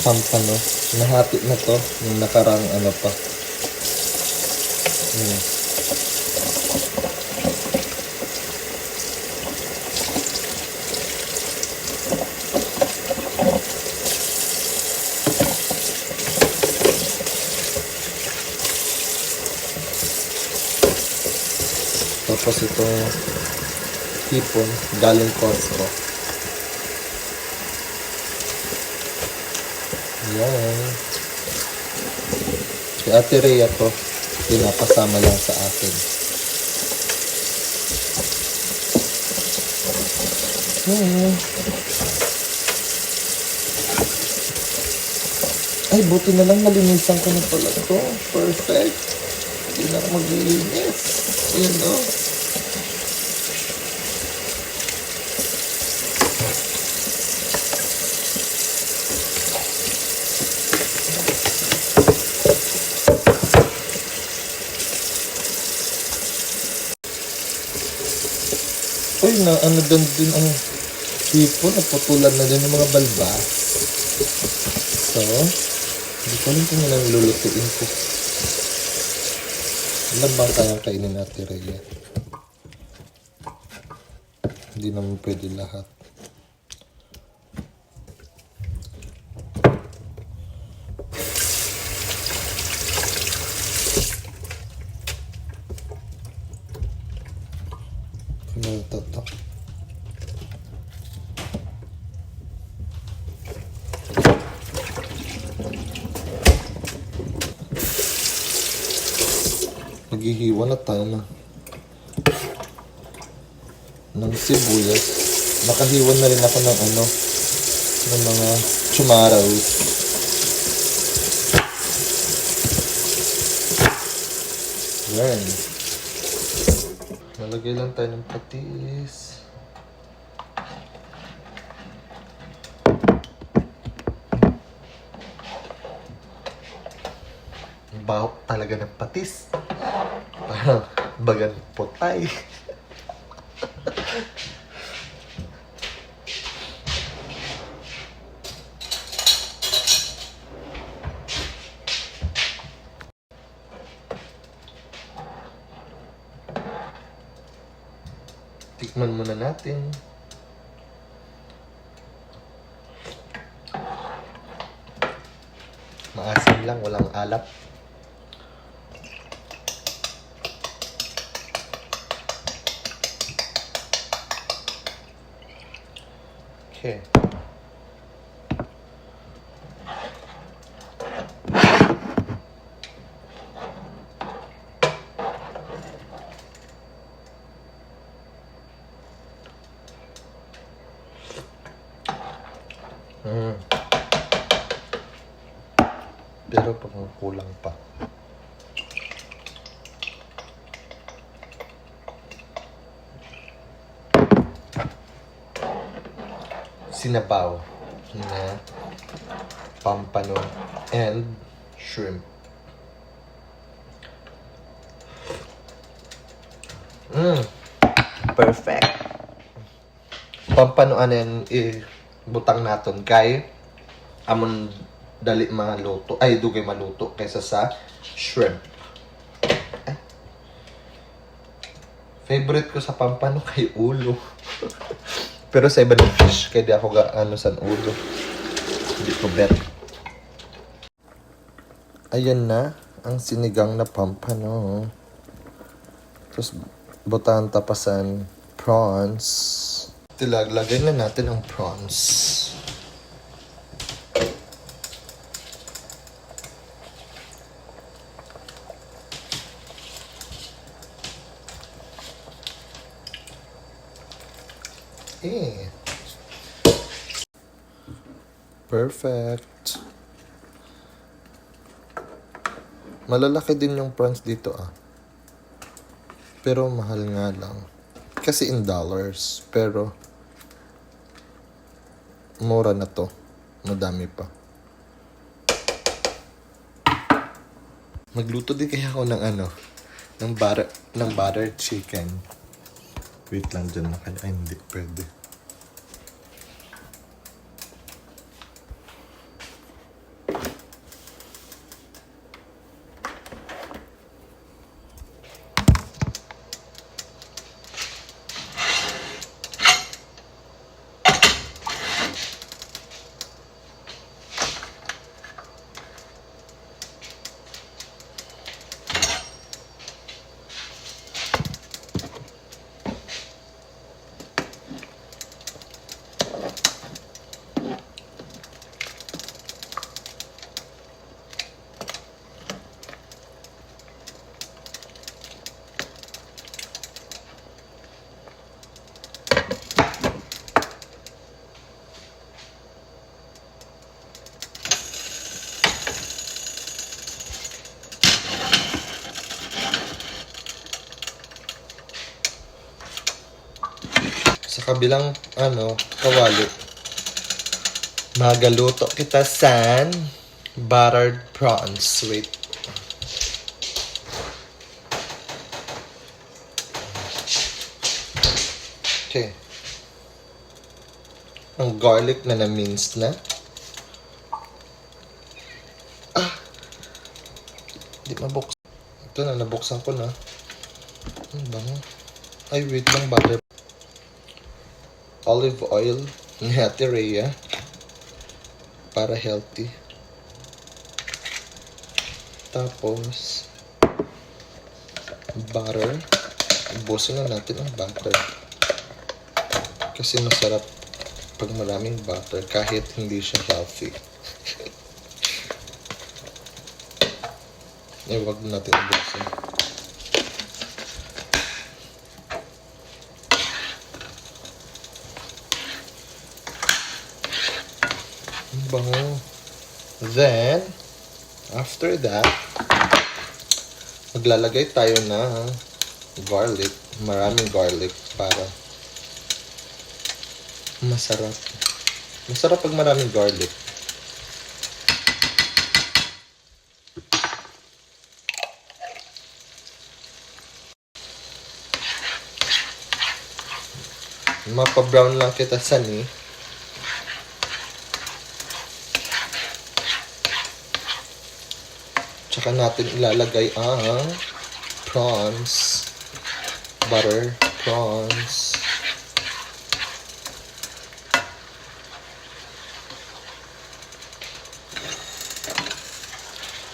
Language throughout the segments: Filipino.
pampano. Nahati na to. Yung nakarang ano pa. Tapos itong hipon galing Costco. Yan. Si Ate Rhea to, pinapasama lang sa akin. Ay, buti na lang nalinisan ko na pala to. Perfect. Hindi na ako maglilinis. Ayan o. Uy, na ano din ang hipon. Naputulan na din ng mga balbas. So, hindi ko rin kung ilang lulutuin ko. Ilan bang kayang kainin natin, Rhea? Hindi naman pwede lahat. Ano ito? Maghihiwa na tayo ng sibuyas. Nakahiwan na rin ako ng ng mga chumaros. Yan. Malagay lang tayo ng patis. Baho talaga ng patis. Parang bagan potay. Tikman muna natin. Maasim lang, walang alap. Okay. Pero parang kulang pa. Sinabaw na pampano and shrimp. Perfect. Pampanoan yan butang naton kay amon dali maluto ay dugay maluto kaysa sa shrimp. Ay. Favorite ko sa pampano kay ulo. Pero sa iba ng fish kaya di ako sa ulo. Hindi ko bet. Ayan na ang sinigang na pampano. Tapos butahan tapasan prawns. Tilaglagay na natin ang prawns. Perfect. Malalaki din yung prawns dito Pero mahal nga lang. Kasi in dollars. Pero mura na to. Madami pa. Magluto din kaya ako ng buttered chicken. Wait lang dyan na kaya. Ay, hindi pwede. sa kabilang, kawali. Magaluto kita sa buttered prawns. Wait. Okay. Ang garlic na na-mince na. Di mabuksan. Ito na, nabuksan ko na. Ano bango? Ay, wait lang, butter. Olive oil. Ni Ate Rhea. Para healthy. Tapos, butter. Ubusin na natin ang butter. Kasi masarap pag maraming butter kahit hindi siya healthy. Wag natin ubusin. Bango. Then, after that, maglalagay tayo ng garlic. Maraming garlic para masarap. Masarap pag maraming garlic. Mapa-brown lang kita sani. Tsaka natin ilalagay ang prawns. Butter prawns.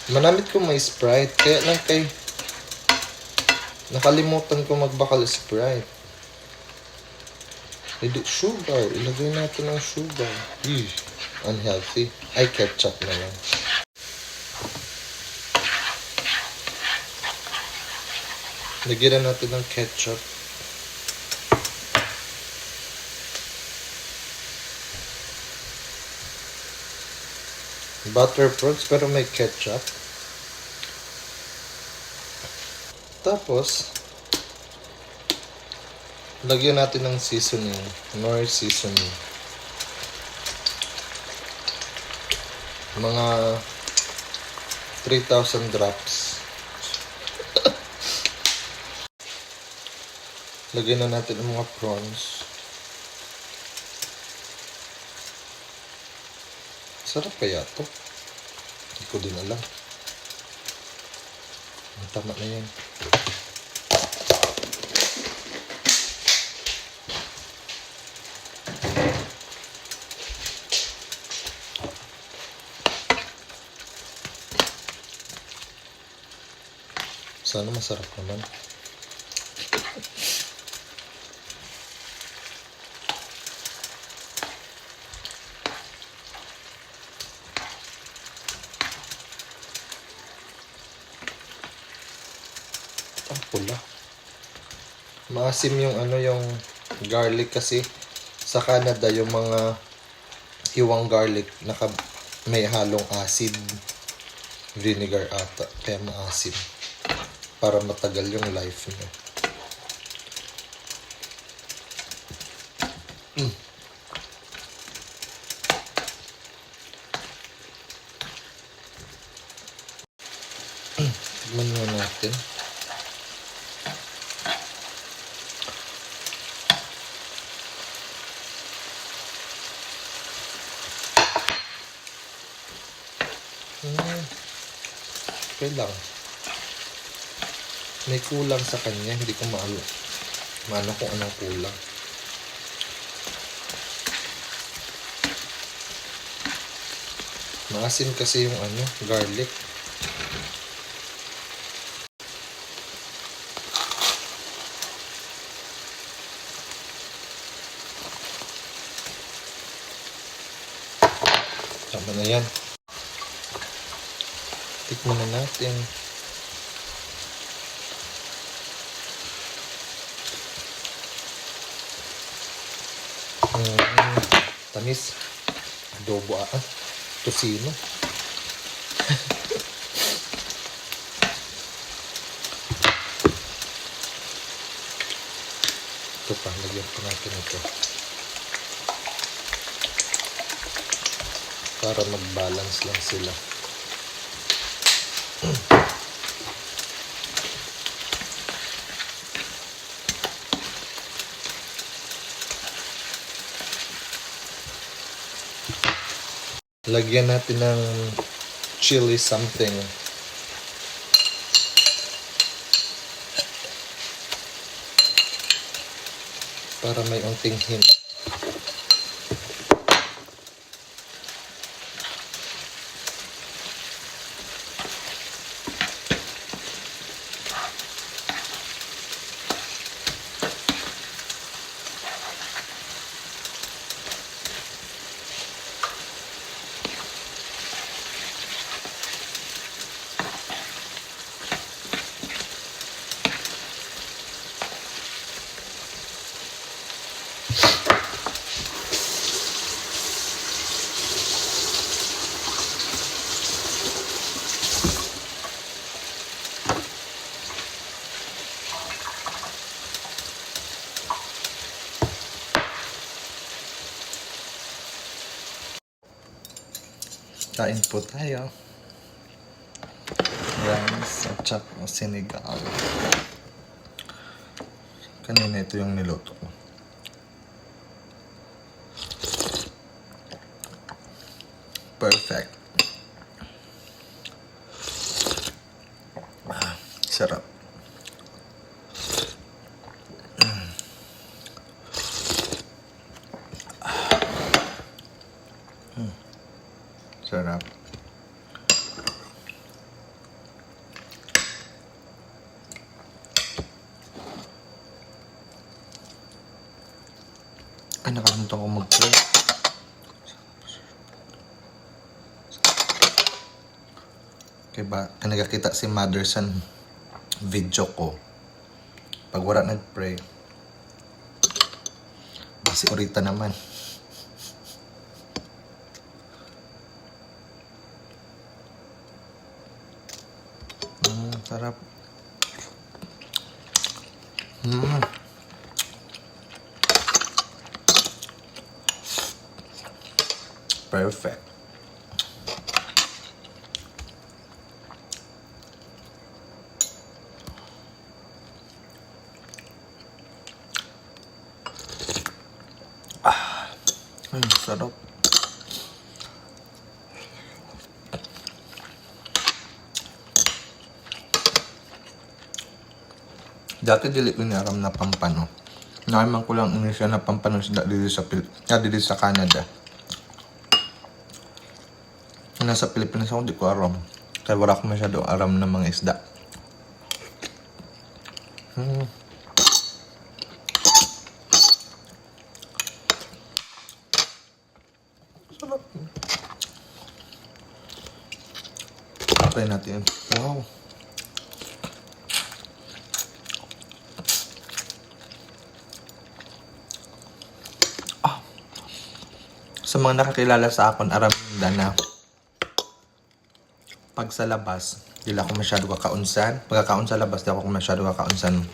Manamit ko may Sprite. Kaya lang nakalimutan ko magbakal Sprite. Sugar. Ilagay natin ang sugar. Unhealthy. Ay, ketchup na lang. Lagyan na natin ng ketchup. Butter prawns pero may ketchup. Tapos, lagyan natin ng seasoning. More seasoning. Mga 3,000 drops. Lagyan na natin ang mga prawns. Sarap kaya to? Hindi ko din alam. Tama na yan. Sana masarap naman. Ang pula. Maasim yung yung garlic kasi sa Canada yung mga hiwang garlic may halong acid vinegar ata kaya maasim para matagal yung life niya. Tignan nga natin. Okay lang. May kulang sa kanya. Hindi ko maano kung anong kulang. Maasim kasi yung garlic. Tama na yan. Tikman na natin. Tamis. Adobo tosino. Ito pa, lagyan ko natin ito. Para mag-balance lang sila. Lagyan natin ng chili something. Para may unting hint. Kain po tayo. Rice at saka sinigang. Kanina ito yung niluto ko. Perfect. Sarap. Sarap. Ay, nakalimutan ko mag-pray. Kaya ba, nagkakita si mother sa video ko. Pag wala nag-pray, si Orita naman. Sarap. Perfect. Sarap. Dati dili ko niaram na pampano. Naiman ko lang ini siya na pampano dili sa Canada. Nasa Pilipinas ako, di ko aram. Kaya wala ko masyado aram ng mga isda. Sarap. Try natin. Wow. Sa mga nakakilala sa akin, aram na pag sa labas, hindi ako masyado kakaunsan. Pagkakaon sa labas, di ako masyado kakaunsan.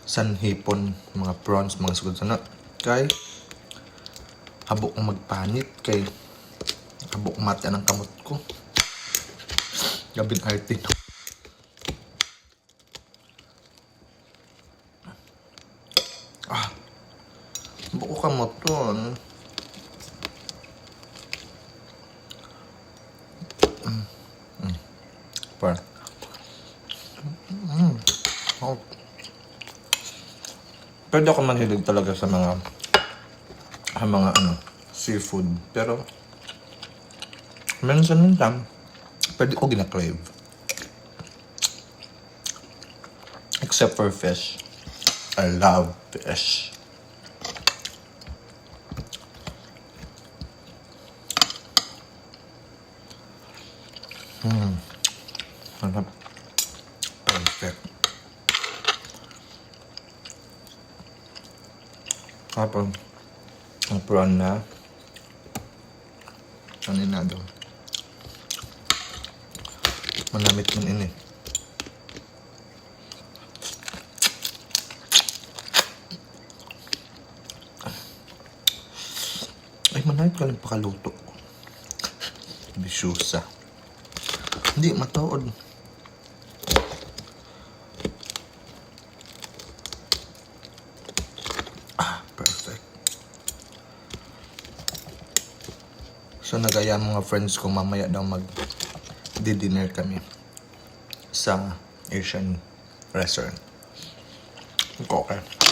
Sanhipon, mga prawns, mga sugod sana. Kay, habok kong magpanit. Kay, habok mata ng kamot ko. Gabing artin. Habok ko kamot doon. Oh. Pwede ako manhilig talaga sa mga seafood, pero minsan pwede ko gina-crave, except for fish. I love fish. Sarap. Perfect. Tapos, ang prawn na kaninado. Manamit man ini. Ay, manahit ka lang pakaluto. Bisyusa. Hindi, matuod. Perfect. So, nagaya mga friends ko mamaya daw mag-dinner kami sa Asian restaurant. Okay.